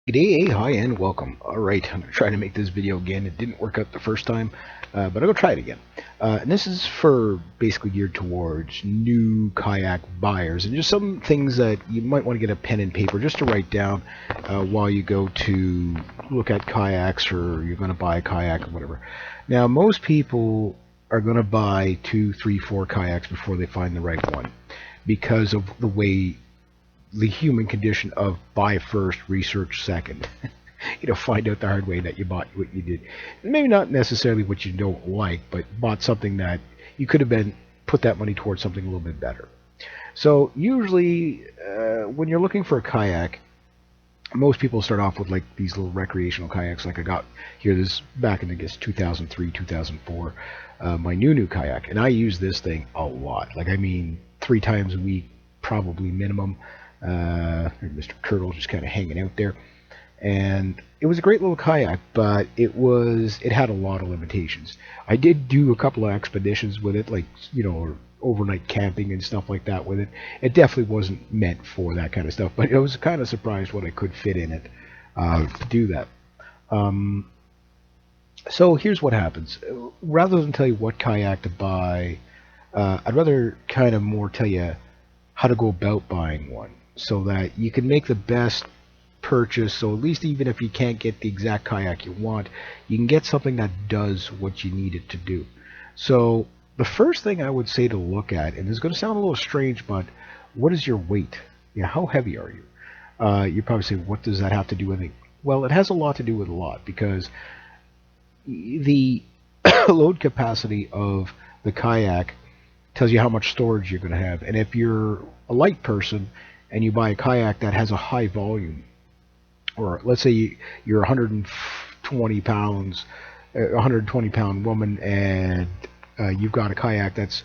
G'day, hi, and welcome. Alright, I'm going to try to make this video again. It didn't work out the first time, but I'm going to try it again. And this is for basically geared towards new kayak buyers and just some things that you might want to get a pen and paper just to write down while you go to look at kayaks or you're going to buy a kayak or whatever. Now, most people are going to buy 2, 3, 4 kayaks before they find the right one because of the way the human condition of buy first, research second. Find out the hard way that you bought what you did. Maybe not necessarily what you don't like, but bought something that you could have been put that money towards something a little bit better. So usually, when you're looking for a kayak, most people start off with like these little recreational kayaks. Like I got here this back in I guess 2003, 2004, my new kayak, and I use this thing a lot. Like I mean, 3 times a week, probably minimum. Mr. Turtle just kind of hanging out there, and it was a great little kayak, but it had a lot of limitations. I did do a couple of expeditions with it, like overnight camping and stuff like that with it. It definitely wasn't meant for that kind of stuff, but I was kind of surprised what I could fit in it to do that. So here's what happens. Rather than tell you what kayak to buy, I'd rather kind of more tell you how to go about buying one so that you can make the best purchase. So at least even if you can't get the exact kayak you want, you can get something that does what you need it to do. So the first thing I would say to look at, and it's going to sound a little strange, but what is your weight? How heavy are you? You probably say, what does that have to do with it? Well, it has a lot to do with a lot, because the load capacity of the kayak tells you how much storage you're going to have. And if you're a light person and you buy a kayak that has a high volume, or let's say you're 120 pounds, 120 pound woman, and you've got a kayak that's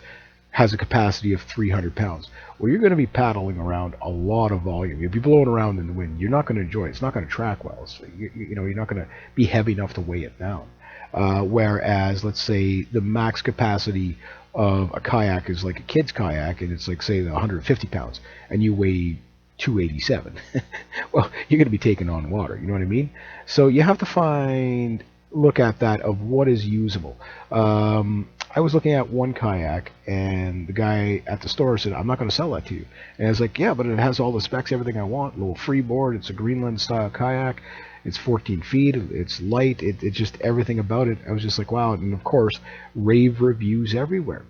has a capacity of 300 pounds. Well, you're going to be paddling around a lot of volume. You'll be blowing around in the wind. You're not going to enjoy it. It's not going to track well. So you're not going to be heavy enough to weigh it down. Whereas, let's say the max capacity of a kayak is like a kid's kayak, and it's like, say, 150 pounds, and you weigh 287. Well, you're going to be taking on water. You know what I mean? So you have to look at that of what is usable. I was looking at one kayak, and the guy at the store said, "I'm not going to sell that to you." And I was like, "Yeah, but it has all the specs, everything I want. Little freeboard. It's a Greenland style kayak. It's 14 feet. It's light. It's just everything about it." I was just like, "Wow!" And of course, rave reviews everywhere.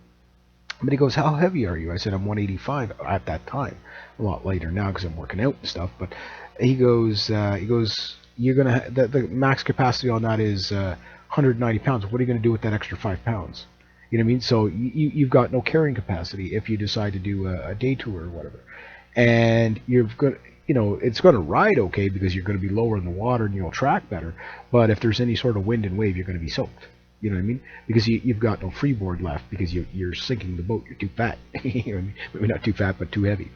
But he goes, "How heavy are you?" I said, "I'm 185 at that time. A lot lighter now because I'm working out and stuff." But he goes, "You're gonna the max capacity on that is 190 pounds. What are you gonna do with that extra 5 pounds?" You know what I mean? So you've got no carrying capacity if you decide to do a day tour or whatever. And you've got, it's going to ride okay because you're going to be lower in the water and you'll track better. But if there's any sort of wind and wave, you're going to be soaked. You know what I mean? Because you've got no freeboard left because you're sinking the boat. You're too fat. You know what I mean? Maybe not too fat, but too heavy.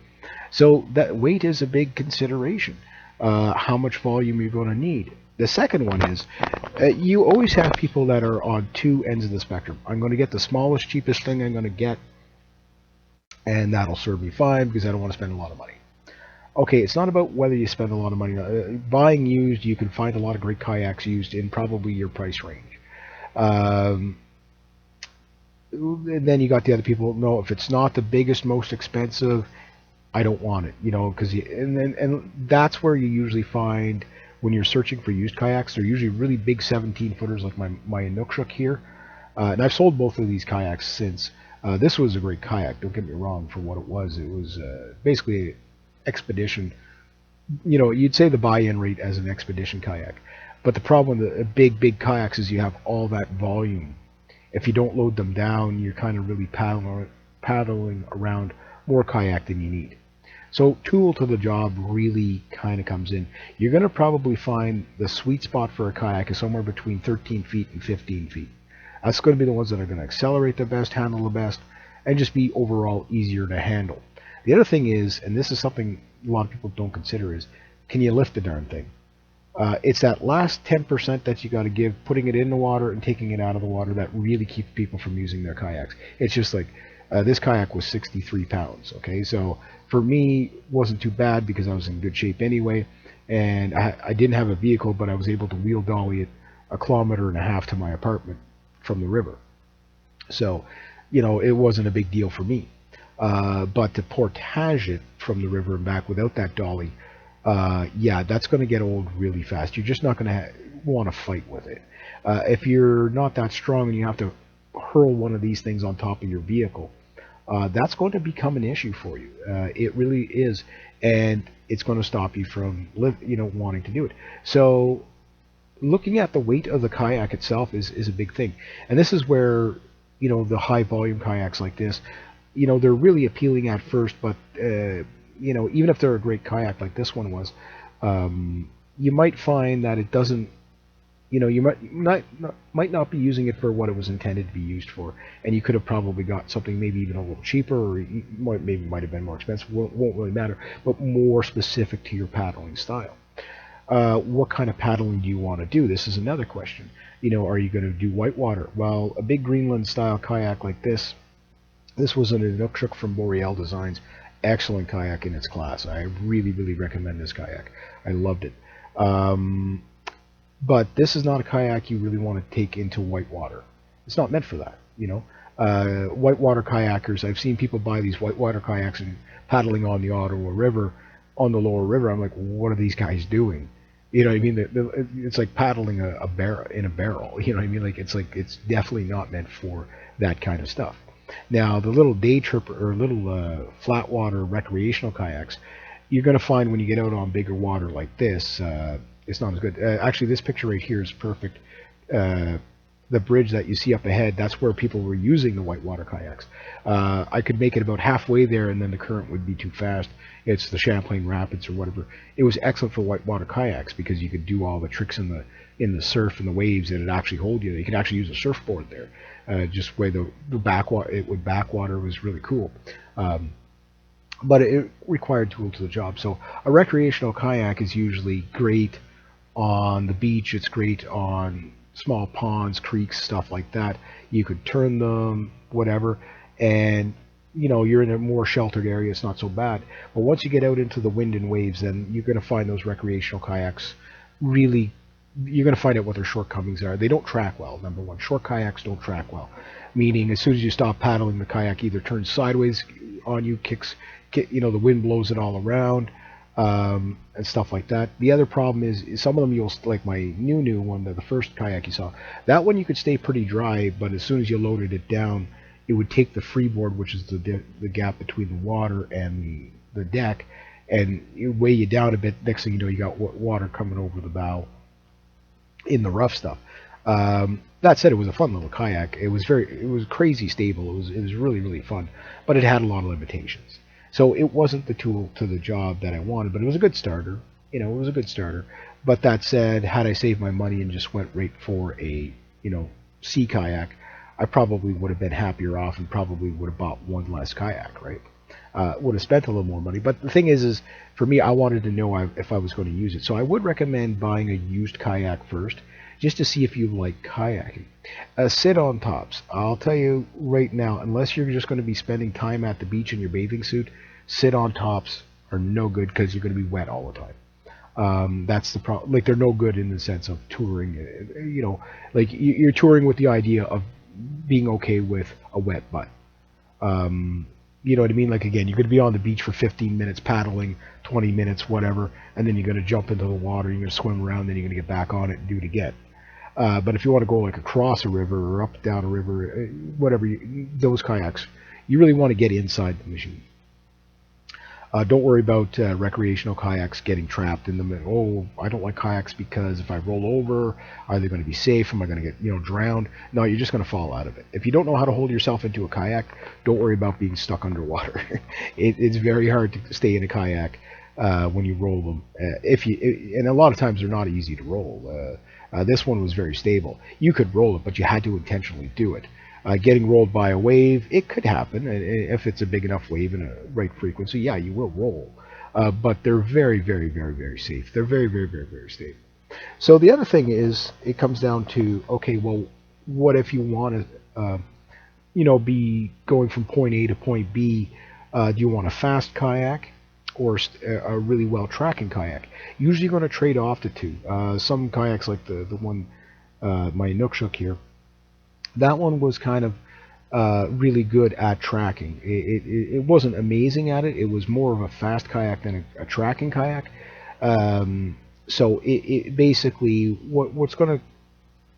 So that weight is a big consideration. How much volume you're going to need. The second one is you always have people that are on two ends of the spectrum. I'm going to get the smallest, cheapest thing I'm going to get, and that'll serve me fine because I don't want to spend a lot of money. Okay, it's not about whether you spend a lot of money. Buying used, you can find a lot of great kayaks used in probably your price range. And then you got the other people. No, if it's not the biggest, most expensive, I don't want it. Because and that's where you usually find when you're searching for used kayaks. They're usually really big 17 footers, like my Inukshuk here. And I've sold both of these kayaks since. This was a great kayak. Don't get me wrong. For what it was basically an expedition. You'd say the buy-in rate as an expedition kayak. But the problem with the big kayaks is you have all that volume. If you don't load them down, you're kind of really paddling around more kayak than you need. So tool to the job really kind of comes in. You're going to probably find the sweet spot for a kayak is somewhere between 13 feet and 15 feet. That's going to be the ones that are going to accelerate the best, handle the best, and just be overall easier to handle. The other thing is, and this is something a lot of people don't consider, is can you lift the darn thing? It's that last 10% that you got to give, putting it in the water and taking it out of the water, that really keeps people from using their kayaks. It's just like this kayak was 63 pounds. Okay, so for me, wasn't too bad because I was in good shape anyway. and I didn't have a vehicle, but I was able to wheel dolly it 1.5 kilometers to my apartment from the river. So, it wasn't a big deal for me. But to portage it from the river and back without that dolly, yeah, that's going to get old really fast. You're just not going to want to fight with it. If you're not that strong and you have to hurl one of these things on top of your vehicle, that's going to become an issue for you. It really is, and it's going to stop you from wanting to do it. So looking at the weight of the kayak itself is a big thing, and this is where the high volume kayaks like this, they're really appealing at first, but even if they're a great kayak like this one was, you might find that it doesn't. You might not be using it for what it was intended to be used for, and you could have probably got something maybe even a little cheaper, or might have been more expensive. Won't really matter, but more specific to your paddling style. What kind of paddling do you want to do? This is another question. Are you going to do whitewater? Well, a big Greenland style kayak like this was an Inukshuk from Boreal Designs. Excellent kayak in its class. I really, really recommend this kayak. I loved it. But this is not a kayak you really want to take into whitewater. It's not meant for that. Whitewater kayakers, I've seen people buy these whitewater kayaks and paddling on the Ottawa River, on the lower river. I'm like, what are these guys doing? You know what I mean? It's like paddling a barrel in a barrel. You know what I mean? It's definitely not meant for that kind of stuff. Now, the little day trip or little flat water recreational kayaks, you're going to find when you get out on bigger water like this, it's not as good. Actually, this picture right here is perfect. The bridge that you see up ahead, that's where people were using the whitewater kayaks. I could make it about halfway there, and then the current would be too fast. It's the Champlain Rapids or whatever. It was excellent for whitewater kayaks because you could do all the tricks in the surf and the waves, and it actually hold you. You could actually use a surfboard there. Just way the backwater, it would backwater was really cool. But it required tools to the job. So a recreational kayak is usually great on the beach. It's great on small ponds, creeks, stuff like that. You could turn them, whatever, and you're in a more sheltered area. It's not so bad. But once you get out into the wind and waves, then you're going to find those recreational kayaks really. You're going to find out what their shortcomings are. They don't track well. Number one, short kayaks don't track well, meaning as soon as you stop paddling, the kayak either turns sideways on you, the wind blows it all around, and stuff like that. The other problem is some of them like my new one, the first kayak you saw, that one you could stay pretty dry, but as soon as you loaded it down, it would take the freeboard, which is the gap between the water and the deck, and it weigh you down a bit. Next thing you know, you got water coming over the bow in the rough stuff. That said, it was a fun little kayak. It was crazy stable. It was really, really fun, but it had a lot of limitations. So it wasn't the tool to the job that I wanted, but it was a good starter. It was a good starter. But that said, had I saved my money and just went right for a sea kayak, I probably would have been happier off and probably would have bought one less kayak, right? Would have spent a little more money. But the thing is for me, I wanted to know if I was going to use it. So I would recommend buying a used kayak first, just to see if you like kayaking. Sit-on tops. I'll tell you right now, unless you're just going to be spending time at the beach in your bathing suit, sit-on tops are no good because you're going to be wet all the time. That's the problem. Like, they're no good in the sense of touring. Like you're touring with the idea of being okay with a wet butt. You know what I mean? Like, again, you're going to be on the beach for 15 minutes paddling, 20 minutes, whatever, and then you're going to jump into the water, you're going to swim around, then you're going to get back on it and do it again. But if you want to go like across a river or up down a river, whatever, those kayaks, you really want to get inside the machine. Don't worry about recreational kayaks getting trapped in them. Oh, I don't like kayaks because if I roll over, are they going to be safe? Am I going to get drowned? No, you're just going to fall out of it. If you don't know how to hold yourself into a kayak, don't worry about being stuck underwater. It's very hard to stay in a kayak when you roll them. And a lot of times they're not easy to roll. This one was very stable. You could roll it, but you had to intentionally do it. Getting rolled by a wave, it could happen. If it's a big enough wave and a right frequency, yeah, you will roll. But they're very, very, very, very safe. They're very, very, very, very stable. So the other thing is, it comes down to, okay, well, what if you want to, be going from point A to point B? Do you want a fast kayak, or a really well tracking kayak. Usually you're going to trade off the two. Some kayaks like the one my Inukshuk here, that one was kind of really good at tracking. It wasn't amazing at it. It was more of a fast kayak than a tracking kayak. So it basically what's going to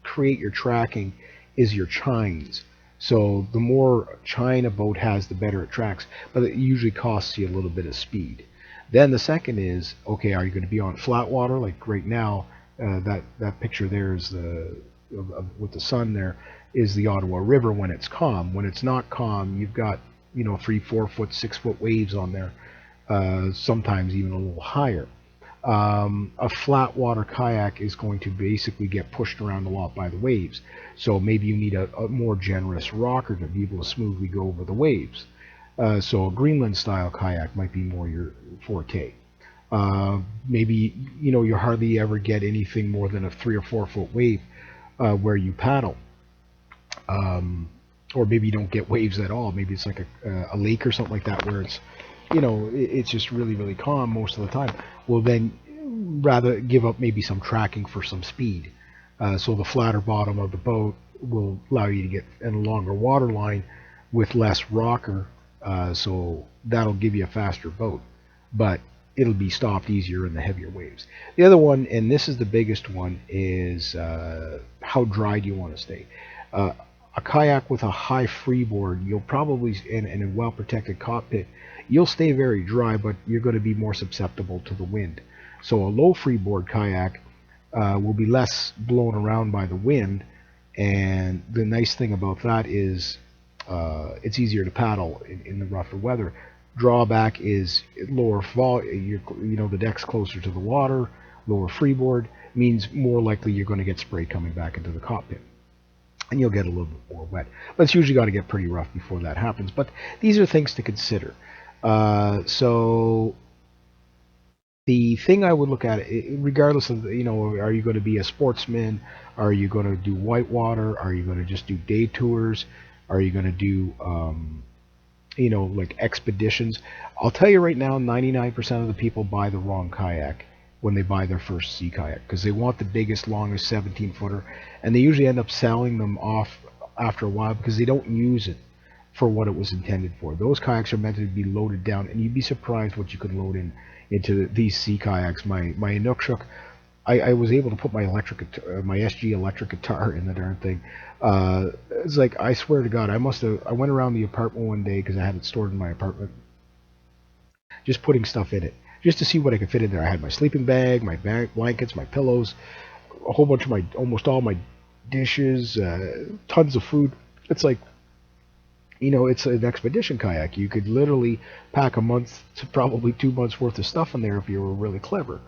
create your tracking is your chines. So the more chine a boat has, the better it tracks. But it usually costs you a little bit of speed. Then the second is, okay, are you going to be on flat water? Like right now, that picture there is with the sun there is the Ottawa River when it's calm. When it's not calm, you've got 3, 4 foot, 6 foot waves on there, sometimes even a little higher. A flat water kayak is going to basically get pushed around a lot by the waves. So maybe you need a more generous rocker to be able to smoothly go over the waves. So a Greenland style kayak might be more your forte. Maybe you hardly ever get anything more than a 3 or 4 foot wave where you paddle. Or maybe you don't get waves at all. Maybe it's like a lake or something like that where it's just really, really calm most of the time. Well, then rather give up maybe some tracking for some speed. So the flatter bottom of the boat will allow you to get in a longer water line with less rocker. So that'll give you a faster boat, but it'll be stopped easier in the heavier waves. The other one, and this is the biggest one, is how dry do you want to stay? A kayak with a high freeboard, you'll probably, in a well-protected cockpit, you'll stay very dry, but you're going to be more susceptible to the wind. So a low freeboard kayak will be less blown around by the wind, and the nice thing about that is it's easier to paddle in the rougher weather. Drawback is lower fall. The deck's closer to the water. Lower freeboard means more likely you're going to get spray coming back into the cockpit, and you'll get a little bit more wet. But it's usually got to get pretty rough before that happens. But these are things to consider. So the thing I would look at, regardless of, are you going to be a sportsman? Are you going to do whitewater? Are you going to just do day tours? Are you going to do, like expeditions? I'll tell you right now, 99% of the people buy the wrong kayak when they buy their first sea kayak, because they want the biggest, longest 17-footer, and they usually end up selling them off after a while because they don't use it for what it was intended for. Those kayaks are meant to be loaded down, and you'd be surprised what you could load into these sea kayaks. My Inukshuk, I was able to put my SG electric guitar in the darn thing. It's like, I swear to God, I went around the apartment one day because I had it stored in my apartment, just putting stuff in it, just to see what I could fit in there. I had my sleeping bag, my blankets, my pillows, a whole bunch of almost all my dishes, tons of food. It's like, it's an expedition kayak. You could literally pack a month to probably 2 months worth of stuff in there if you were really clever.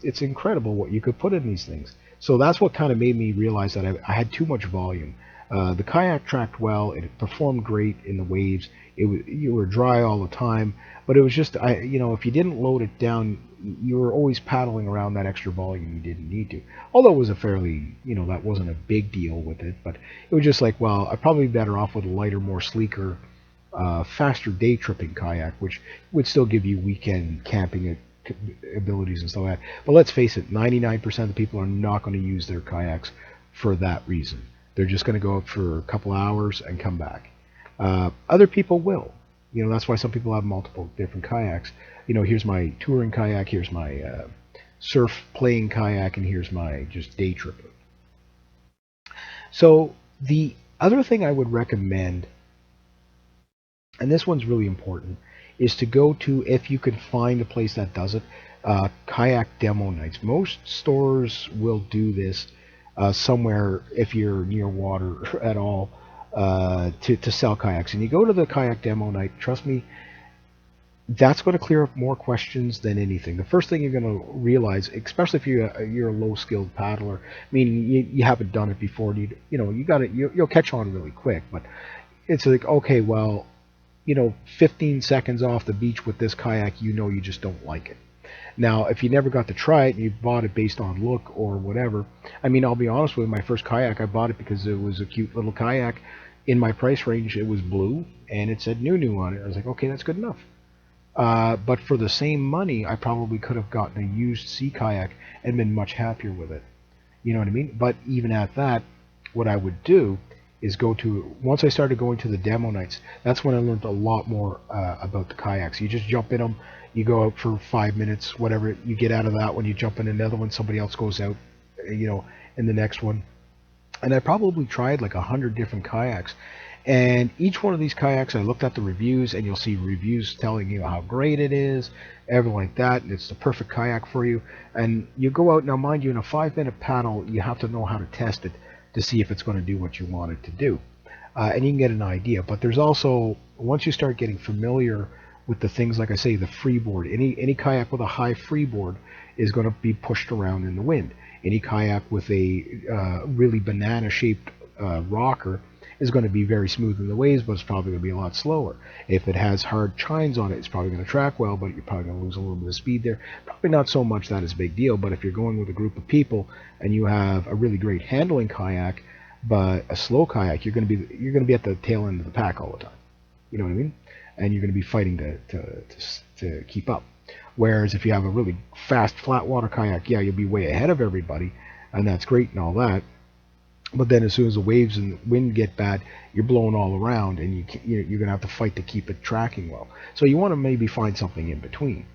It's incredible what you could put in these things. So that's what kind of made me realize that I had too much volume. The kayak tracked well. It performed great in the waves. You were dry all the time, but it was just, if you didn't load it down, you were always paddling around that extra volume you didn't need to. Although it was a fairly, that wasn't a big deal with it, but it was just like, well, I'd probably be better off with a lighter, more sleeker, faster day tripping kayak, which would still give you weekend camping abilities and stuff like that. But let's face it, 99% of the people are not going to use their kayaks for that reason. They're just going to go out for a couple hours and come back. Other people will. That's why some people have multiple different kayaks. Here's my touring kayak, here's my surf playing kayak, and here's my just day tripper. So the other thing I would recommend, and this one's really important, is to go to, if you can find a place that does it, kayak demo nights. Most stores will do this somewhere if you're near water at all, to sell kayaks. And you go to the kayak demo night, trust me, that's going to clear up more questions than anything. The first thing you're going to realize, especially if you're a low-skilled paddler, meaning you haven't done it before, you'll catch on really quick. But it's like, okay, well, 15 seconds off the beach with this kayak, you just don't like it. Now, if you never got to try it and you bought it based on look or whatever, I'll be honest with you, my first kayak, I bought it because it was a cute little kayak in my price range. It was blue and it said Nunu on it. I was like, okay, that's good enough. But for the same money, I probably could have gotten a used sea kayak and been much happier with it. You know what I mean? But even at that, what I would do is once I started going to the demo nights, that's when I learned a lot more about the kayaks. You just jump in them, you go out for 5 minutes, whatever, you get out of that one, you jump in another one, somebody else goes out, in the next one. And I probably tried like 100 different kayaks. And each one of these kayaks, I looked at the reviews, and you'll see reviews telling you how great it is, everything like that, and it's the perfect kayak for you. And you go out, now mind you, in a 5 minute paddle, you have to know how to test it to see if it's going to do what you want it to do. And you can get an idea. But there's also, once you start getting familiar with the things, like I say, the freeboard, any kayak with a high freeboard is going to be pushed around in the wind. Any kayak with a really banana-shaped rocker is going to be very smooth in the waves, but it's probably going to be a lot slower. If it has hard chines on it, it's probably going to track well, but you're probably going to lose a little bit of speed there. Probably not so much that is a big deal, but if you're going with a group of people and you have a really great handling kayak, but a slow kayak, you're going to be at the tail end of the pack all the time. You know what I mean? And you're going to be fighting to keep up. Whereas if you have a really fast flat water kayak, yeah, you'll be way ahead of everybody, and that's great and all that. But then as soon as the waves and wind get bad, you're blowing all around, and you're going to have to fight to keep it tracking well. So you want to maybe find something in between.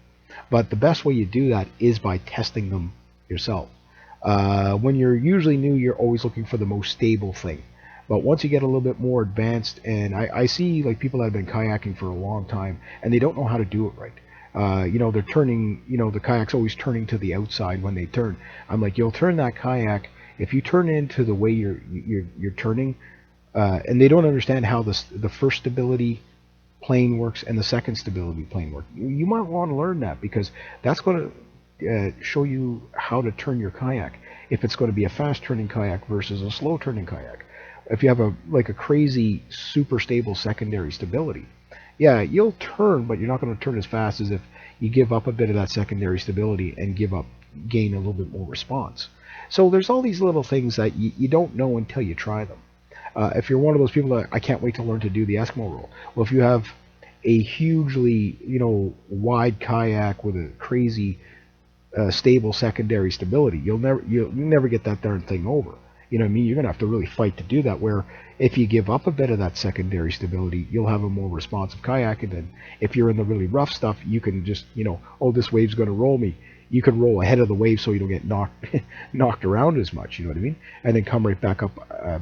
But the best way you do that is by testing them yourself. When you're usually new, you're always looking for the most stable thing. But once you get a little bit more advanced, and I see like people that have been kayaking for a long time, and they don't know how to do it right. They're turning, the kayak's always turning to the outside when they turn. I'm like, you'll turn that kayak, if you turn into the way you're turning, and they don't understand how the first stability plane works and the second stability plane work. You might want to learn that, because that's going to show you how to turn your kayak, if it's going to be a fast turning kayak versus a slow turning kayak. If you have a crazy super stable secondary stability, yeah, you'll turn, but you're not going to turn as fast as if you give up a bit of that secondary stability and gain a little bit more response. So there's all these little things that you don't know until you try them. If you're one of those people that I can't wait to learn to do the Eskimo roll, well, if you have a hugely wide kayak with a crazy stable secondary stability, you'll never get that darn thing over. You know what I mean? You're going to have to really fight to do that, where if you give up a bit of that secondary stability, you'll have a more responsive kayak. And then if you're in the really rough stuff, you can just, oh, this wave's going to roll me. You can roll ahead of the wave so you don't get knocked around as much, you know what I mean? And then come right back up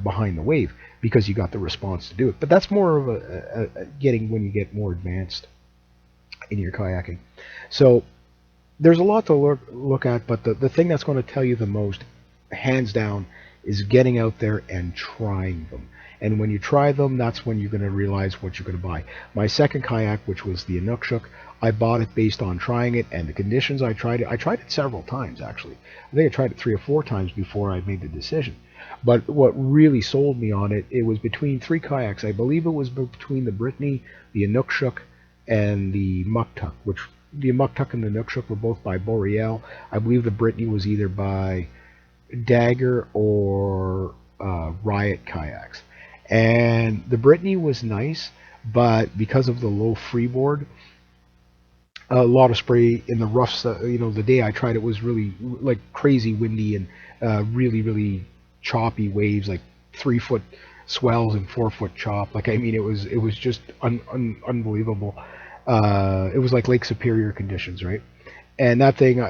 behind the wave, because you got the response to do it. But that's more of a getting when you get more advanced in your kayaking. So there's a lot to look at, but the thing that's going to tell you the most, hands down, is getting out there and trying them. And when you try them, that's when you're going to realize what you're going to buy. My second kayak, which was the Inukshuk, I bought it based on trying it and the conditions. I tried it several times, actually. I think I tried it 3 or 4 times before I made the decision. But what really sold me on it, it was between 3 kayaks. I believe it was between the Brittany, the Inukshuk, and the Muktuk, which the Muktuk and the Inukshuk were both by Boreal. I believe the Brittany was either by Dagger or Riot kayaks. And the Brittany was nice, but because of the low freeboard, a lot of spray in the rough. The day I tried it was really like crazy windy and really choppy waves, like 3-foot swells and 4-foot chop. Like, I mean, it was just unbelievable. It was like Lake Superior conditions, right? And that thing,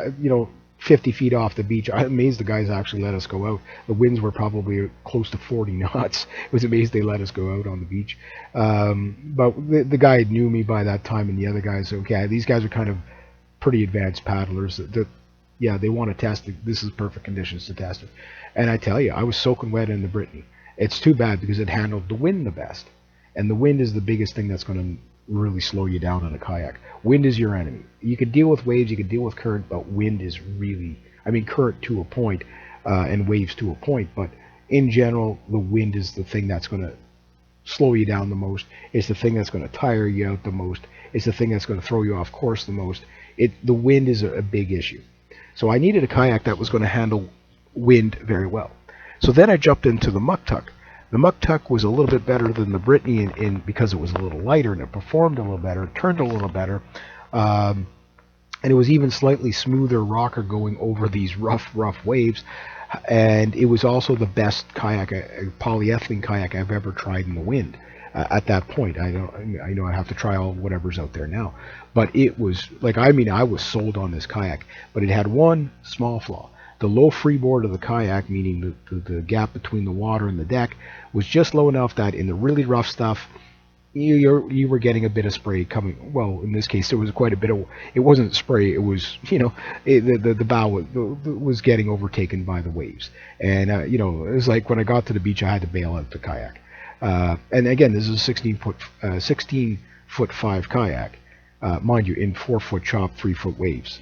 50 feet off the beach, I'm amazed the guys actually let us go out. The winds were probably close to 40 knots. I was amazed they let us go out on the beach. But the guy knew me by that time, and the other guys, okay, these guys are kind of pretty advanced paddlers. They want to test it. This is perfect conditions to test it. And I tell you, I was soaking wet in the Brittany. It's too bad because it handled the wind the best. And the wind is the biggest thing that's going to really slow you down on a kayak. Wind is your enemy. You can deal with waves, you can deal with current, but wind is really, current to a point, and waves to a point, but in general, the wind is the thing that's going to slow you down the most. It's the thing that's going to tire you out the most. It's the thing that's going to throw you off course the most. The wind is a big issue. So I needed a kayak that was going to handle wind very well. So then I jumped into the Muktuk. The Muktuk was a little bit better than the Brittany because it was a little lighter and it performed a little better, it turned a little better, And it was even slightly smoother rocker going over these rough waves. And it was also the best kayak, polyethylene kayak I've ever tried in the wind. At that point, I know I have to try all whatever's out there now, but it was like, I mean, I was sold on this kayak, but it had one small flaw. The low freeboard of the kayak, meaning the gap between the water and the deck, was just low enough that in the really rough stuff, you were getting a bit of spray coming. Well, in this case, there was quite a bit of. It wasn't spray. It was, the bow was getting overtaken by the waves, and it was like when I got to the beach, I had to bail out the kayak. And again, this is a 16-foot 5 kayak, mind you, in 4-foot chop, 3-foot waves.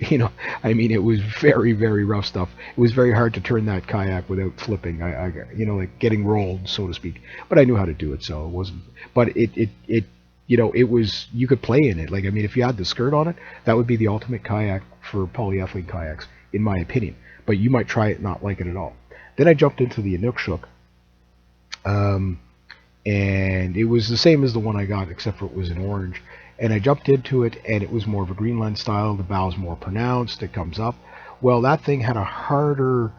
I mean, it was very, very rough stuff. It was very hard to turn that kayak without flipping. Like getting rolled, so to speak. But I knew how to do it, so it wasn't. But it was, you could play in it. Like, I mean, if you had the skirt on it, that would be the ultimate kayak for polyethylene kayaks, in my opinion. But you might try it and not like it at all. Then I jumped into the Inukshuk. And it was the same as the one I got, except for it was in orange. And I jumped into it, and it was more of a Greenland style. The bow's more pronounced. It comes up. Well, that thing had a harder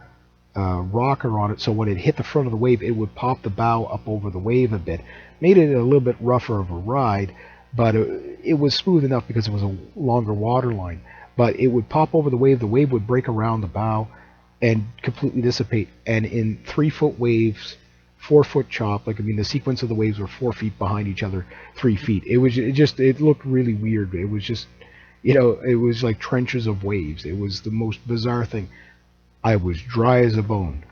rocker on it, so when it hit the front of the wave, it would pop the bow up over the wave a bit. Made it a little bit rougher of a ride, but it was smooth enough because it was a longer water line. But it would pop over the wave would break around the bow and completely dissipate. And in 3-foot waves, 4-foot chop, like, I mean, the sequence of the waves were 4 feet behind each other, 3 feet. It looked really weird. It was just, it was like trenches of waves. It was the most bizarre thing. I was dry as a bone.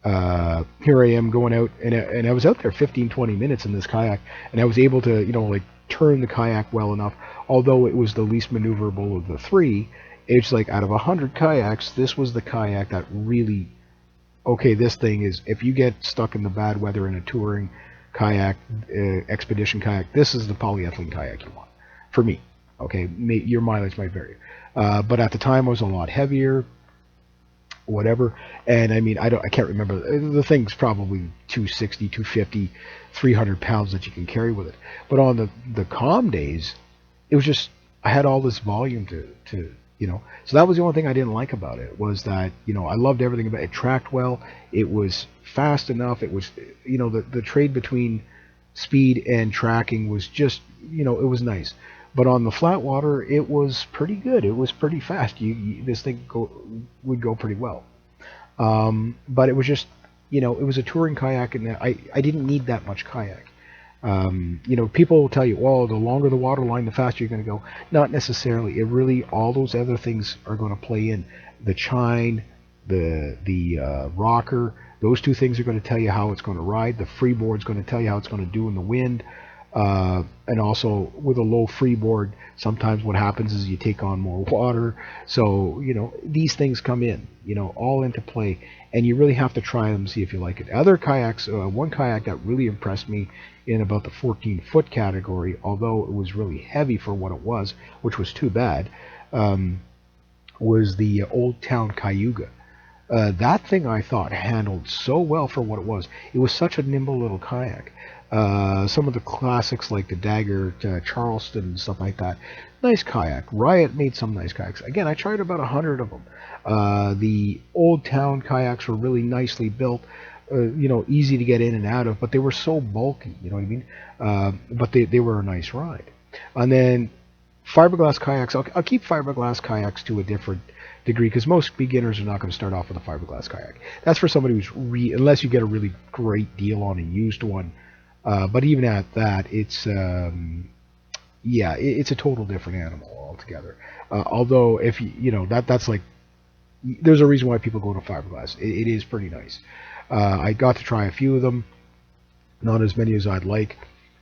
Here I am going out, and I was out there 15, 20 minutes in this kayak, and I was able to, like, turn the kayak well enough. Although it was the least maneuverable of the three, it's like, out of 100 kayaks, this was the kayak that really, okay, this thing is, if you get stuck in the bad weather in a touring kayak, expedition kayak, this is the polyethylene kayak you want. For me, okay, your mileage might vary. But at the time, I was a lot heavier, whatever. And I mean, I can't remember. The thing's probably 260, 250, 300 pounds that you can carry with it. But on the calm days, it was just, I had all this volume to so that was the only thing I didn't like about it, was that, I loved everything about it. It tracked well, it was fast enough, it was, the trade between speed and tracking was just, it was nice. But on the flat water, it was pretty good. It was pretty fast. This thing would go pretty well. But it was just, it was a touring kayak, and I didn't need that much kayak. People will tell you, well, the longer the water line, the faster you're going to go. Not necessarily. It really, all those other things are going to play in. The chine, the rocker, those two things are going to tell you how it's going to ride. The freeboard's going to tell you how it's going to do in the wind. And also with a low freeboard, sometimes what happens is you take on more water. So, these things come in, all into play, and you really have to try them, see if you like it. Other kayaks, one kayak that really impressed me in about the 14-foot category, although it was really heavy for what it was, which was too bad, was the Old Town Cayuga. That thing, I thought, handled so well for what it was. It was such a nimble little kayak. Some of the classics like the Dagger, Charleston, and stuff like that. Nice kayak. Riot made some nice kayaks. Again, I tried about 100 of them. The Old Town kayaks were really nicely built, easy to get in and out of, but they were so bulky, you know what I mean? But they were a nice ride. And then fiberglass kayaks, I'll keep fiberglass kayaks to a different degree, because most beginners are not going to start off with a fiberglass kayak. That's for somebody who's unless you get a really great deal on a used one. But even at that, it's it's a total different animal altogether. Although if that's like, there's a reason why people go to fiberglass. It is pretty nice. I got to try a few of them, not as many as I'd like,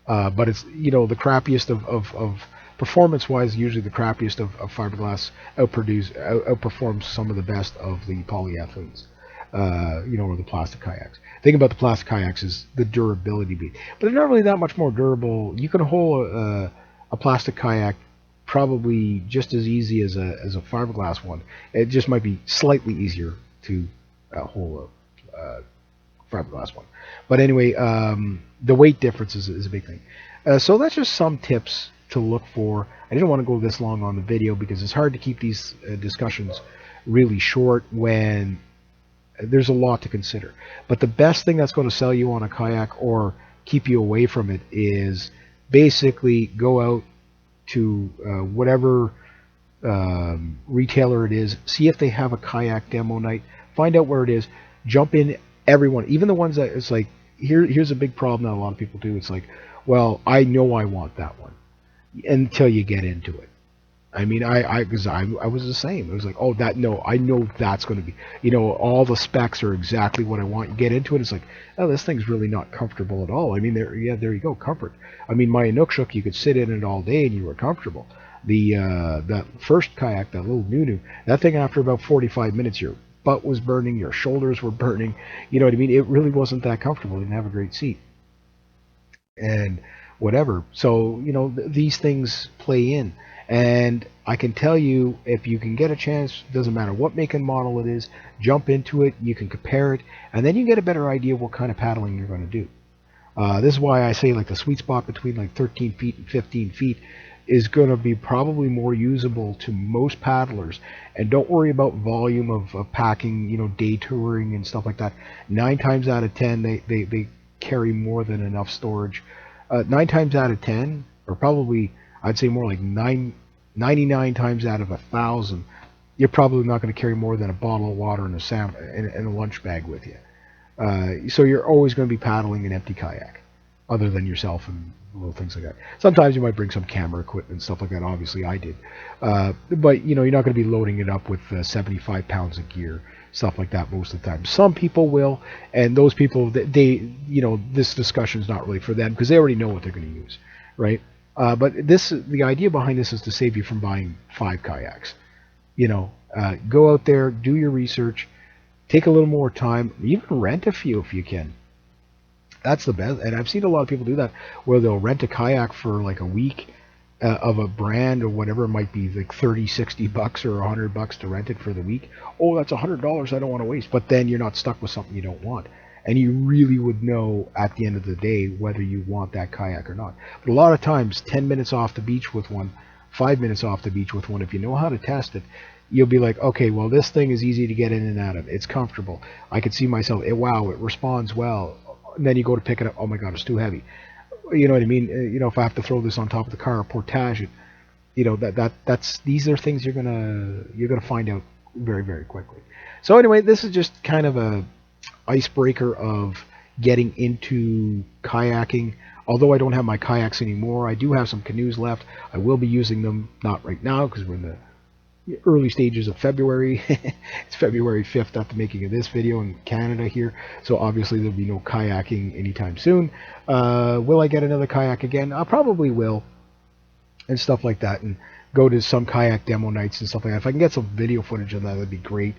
but it's the crappiest of performance-wise. Usually the crappiest of fiberglass outperforms some of the best of the polyethylenes. Or the plastic kayaks. The thing about the plastic kayaks is the durability beat, but they're not really that much more durable. You can haul a plastic kayak probably just as easy as a fiberglass one. It just might be slightly easier to haul a fiberglass one. But anyway, the weight difference is a big thing. So that's just some tips to look for. I didn't want to go this long on the video because it's hard to keep these discussions really short when there's a lot to consider. But the best thing that's going to sell you on a kayak or keep you away from it is basically go out to whatever retailer it is, see if they have a kayak demo night, find out where it is, jump in everyone, even the ones that it's like, here's a big problem that a lot of people do. It's like, well, I know I want that one until you get into it. I mean, because I was the same. It was like, oh, that, no, I know that's going to be, all the specs are exactly what I want. You get into it, it's like, oh, this thing's really not comfortable at all. I mean, there you go, comfort. I mean, my Inukshuk, you could sit in it all day and you were comfortable. That first kayak, that little Nunu, that thing after about 45 minutes, your butt was burning, your shoulders were burning. You know what I mean? It really wasn't that comfortable. It didn't have a great seat. And whatever. So, these things play in. And I can tell you, if you can get a chance, doesn't matter what make and model it is, jump into it, you can compare it, and then you get a better idea of what kind of paddling you're going to do. This is why I say like the sweet spot between like 13 feet and 15 feet is going to be probably more usable to most paddlers. And don't worry about volume of packing, day touring and stuff like that. 9 times out of 10, they carry more than enough storage. 9 times out of 10, or probably I'd say more like 99 times out of 1,000, you're probably not going to carry more than a bottle of water and a lunch bag with you. So you're always going to be paddling an empty kayak, other than yourself and little things like that. Sometimes you might bring some camera equipment and stuff like that. Obviously, I did. But you're not going to be loading it up with 75 pounds of gear, stuff like that most of the time. Some people will, and those people, this discussion is not really for them because they already know what they're going to use, right? But the idea behind this is to save you from buying 5 kayaks. Go out there, do your research, take a little more time, even rent a few if you can. That's the best. And I've seen a lot of people do that, where they'll rent a kayak for like a week of a brand or whatever. It might be like $30-$60 or $100 to rent it for the week. Oh, that's $100 I don't want to waste. But then you're not stuck with something you don't want. And you really would know at the end of the day whether you want that kayak or not. But a lot of times, 10 minutes off the beach with one, 5 minutes off the beach with one, if you know how to test it, you'll be like, okay, well, this thing is easy to get in and out of. It's comfortable. I could see myself, wow, it responds well. And then you go to pick it up, oh my God, it's too heavy. You know what I mean? If I have to throw this on top of the car or portage it, these are things you're gonna find out very, very quickly. So anyway, this is just kind of a icebreaker of getting into kayaking. Although I don't have my kayaks anymore, I do have some canoes left. I will be using them, not right now because we're in the early stages of February. It's February 5th after making of this video in Canada here, so obviously there'll be no kayaking anytime soon. Will I get another kayak again? I probably will, and stuff like that, and go to some kayak demo nights and stuff like that. If I can get some video footage of that, that'd be great.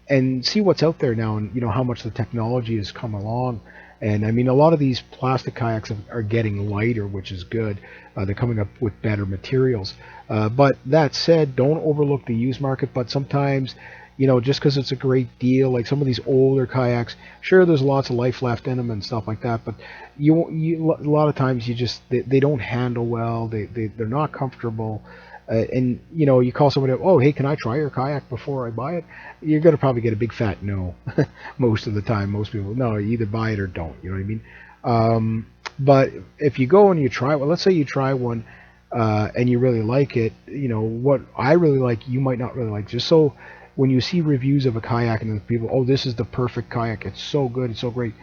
And see what's out there now, and how much the technology has come along. And I mean, a lot of these plastic kayaks are getting lighter, which is good. They're coming up with better materials. But that said, don't overlook the used market. But sometimes, just because it's a great deal, like some of these older kayaks, sure, there's lots of life left in them and stuff like that. But a lot of times they don't handle well. They're not comfortable. And you call somebody up, oh, hey, can I try your kayak before I buy it? You're going to probably get a big fat no. Most of the time, most people, no, you either buy it or don't. You know what I mean? But if you go and you try, well, let's say you try one and you really like it, what I really like, you might not really like. Just so when you see reviews of a kayak and the people, oh, this is the perfect kayak, it's so good, it's so great,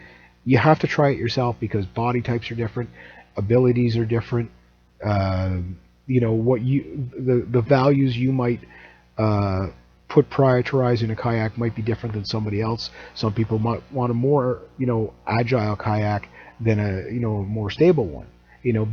you have to try it yourself because body types are different, abilities are different. The values you might prioritize in a kayak might be different than somebody else. Some people might want a more agile kayak than a more stable one.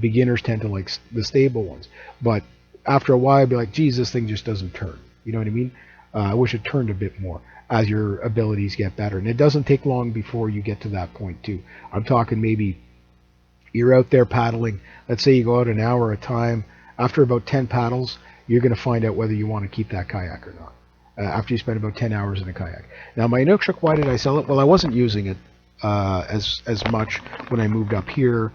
Beginners tend to like the stable ones, but after a while, I'd be like, geez, this thing just doesn't turn. You know what I mean? I wish it turned a bit more as your abilities get better, and it doesn't take long before you get to that point too. I'm talking maybe you're out there paddling. Let's say you go out an hour at a time. After about 10 paddles, you're going to find out whether you want to keep that kayak or not. After you spend about 10 hours in a kayak. Now, my Inukshuk, why did I sell it? Well, I wasn't using it as much when I moved up here.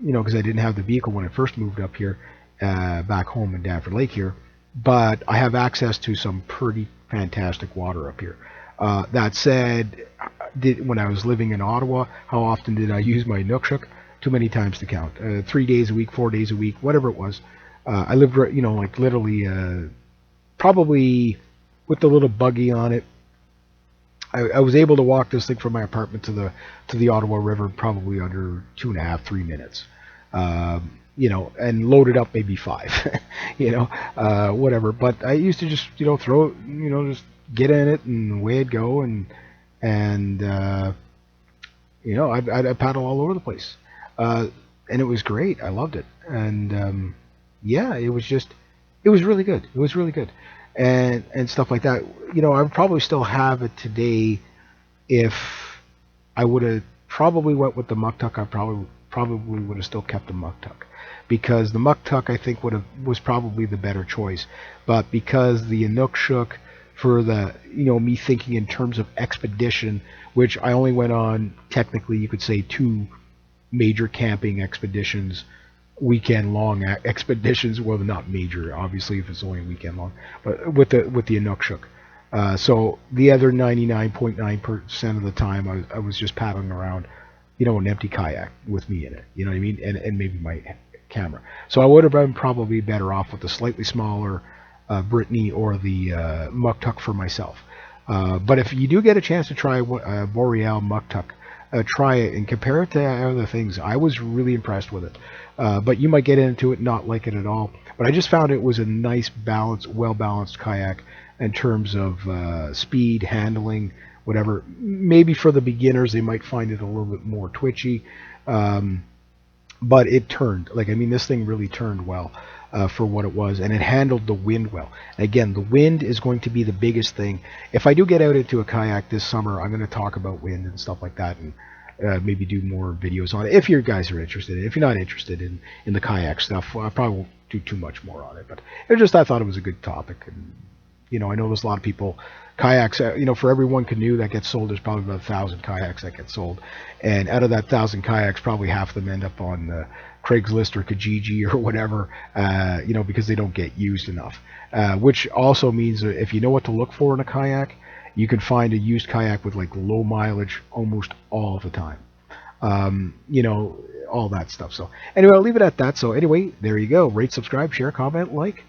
because I didn't have the vehicle when I first moved up here, back home in Danford Lake here. But I have access to some pretty fantastic water up here. That said, when I was living in Ottawa, how often did I use my Inukshuk? Too many times to count. 3 days a week, 4 days a week, whatever it was. I lived, like literally, probably with the little buggy on it. I was able to walk this thing from my apartment to the Ottawa River probably under 2.5, 3 minutes. And load it up maybe 5, whatever. But I used to just, throw it, just get in it and away it'd go, and I'd paddle all over the place, and it was great. I loved it, and yeah, it was really good. It was really good, and stuff like that. I would probably still have it today if I would have probably went with the muck tuck. I probably would have still kept the muck tuck, because the muck tuck I think was probably the better choice. But because the Inukshuk, for the me thinking in terms of expedition, which I only went on, technically you could say, 2 major camping expeditions, weekend long expeditions. Well, not major, obviously, if it's only a weekend long, but with the Inukshuk. So the other 99.9% of the time I was just paddling around, an empty kayak with me in it, you know what I mean, and maybe my camera. So I would have been probably better off with the slightly smaller Brittany or the muck tuck for myself. But if you do get a chance to try Boreal muck tuck, try it and compare it to other things. I was really impressed with it. But you might get into it and not like it at all. But I just found it was a nice, balanced, well-balanced kayak in terms of speed, handling, whatever. Maybe for the beginners, they might find it a little bit more twitchy. But it turned. This thing really turned well for what it was, and it handled the wind well. Again, the wind is going to be the biggest thing. If I do get out into a kayak this summer, I'm going to talk about wind and stuff like that, and maybe do more videos on it if you guys are interested in it. If you're not interested in the kayak stuff, I probably won't do too much more on it. But I thought it was a good topic, and I know there's a lot of people, kayaks, for every one canoe that gets sold, there's probably about 1,000 kayaks that get sold. And out of that 1,000 kayaks, probably half of them end up on Craigslist or Kijiji or whatever, because they don't get used enough. Which also means that if you know what to look for in a kayak, you can find a used kayak with low mileage almost all the time. All that stuff. So anyway, I'll leave it at that. So anyway, there you go. Rate, subscribe, share, comment, like.